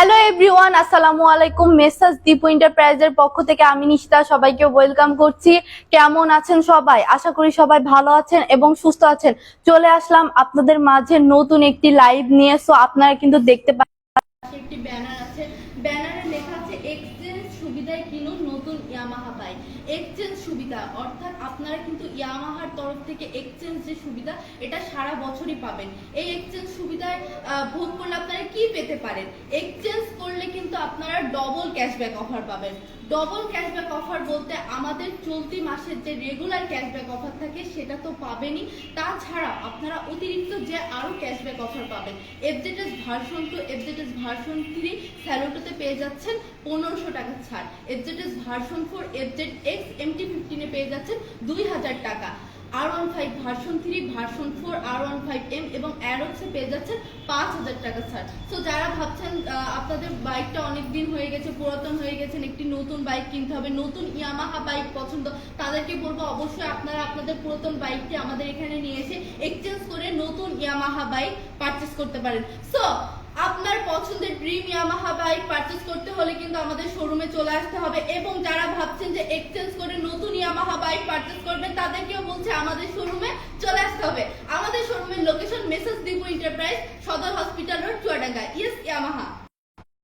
Hello everyone, আসসালামু আলাইকুম। মেসাজ দীপু এন্টারপ্রাইজের পক্ষ থেকে আমি নিশিতা সবাইকে ওয়েলকাম করছি। কেমন আছেন সবাই? আশা করি সবাই ভালো আছেন এবং সুস্থ আছেন। চলে আসলাম আপনাদের মাঝে নতুন একটি লাইভ নিয়ে। সো আপনারা কিন্তু দেখতে পাচ্ছেন একটি ব্যানার আছে, ব্যানারে লেখা আছে এক্সচেঞ্জ সুবিধায় কিনুন নতুন ইয়ামাহা বাইক। এক্সচেঞ্জ সুবিধা অর্থাৎ আপনারা কিন্তু ইয়ামাহার তরফ থেকে এক্সচেঞ্জ যে সুবিধা এটা সারা বছরই পাবেন। এই এক্সচেঞ্জ সুবিধায় ভোগ করলে আপনারা কি পেতে পারেন? এক্সচেঞ্জ করলে কিন্তু আপনারা ডবল ক্যাশব্যাক অফার পাবেন। ডবল ক্যাশব্যাক অফার বলতে আমাদের চলতি মাসের যে রেগুলার ক্যাশব্যাক অফার থাকে সেটা তো পাবেনই, তাছাড়া আপনারা অতিরিক্ত যে আরো ক্যাশব্যাক অফার পাবেন। এফজেডএস ভার্সন 2, এফজেডএস ভার্সন 3 স্যালুটোতে পেয়ে যাচ্ছেন 1500 টাকা ছাড়। এফজেডএস ভার্সন 4, এফজেডএক্স MT-15 পেয়ে যাচ্ছেন 2000 টাকা। R15 ভার্সন 3, ভার্সন 4, R15M এবং অ্যারোক্সে পেয়ে যাচ্ছেন 5000 টাকা ছাড়। সো যারা ভাবছেন আপনাদের বাইকটা অনেক দিন হয়ে গেছে, পুরাতন হয়ে গেছেন, একটি নতুন বাইক কিনতে হবে, নতুন ইয়ামাহা বাইক পছন্দ, তাদেরকে বলবো অবশ্যই আপনারা আপনাদের পুরাতন বাইকটি আমাদের এখানে নিয়ে এসে এক্সচেঞ্জ করে নতুন ইয়ামাহা বাইক পারচেজ করতে পারেন। সো আপনার পছন্দের ড্রিম ইয়ামাহা বাইক পারচেজ করতে হলে কিন্তু আমাদের শোরুমে চলে আসতে হবে। এবং যারা ভাবছেন যে এক্সচেঞ্জ করে নতুন ইয়ামাহা বাইক পারচেজ করবেন তাদেরকেও বলছে আমাদের শোরুমে চলে আসতে হবে। আমাদের শোরুমের লোকেশন মেসাজ দীপু এন্টারপ্রাইজ, সদর hospital road, Chuadanga. Yes Yamaha.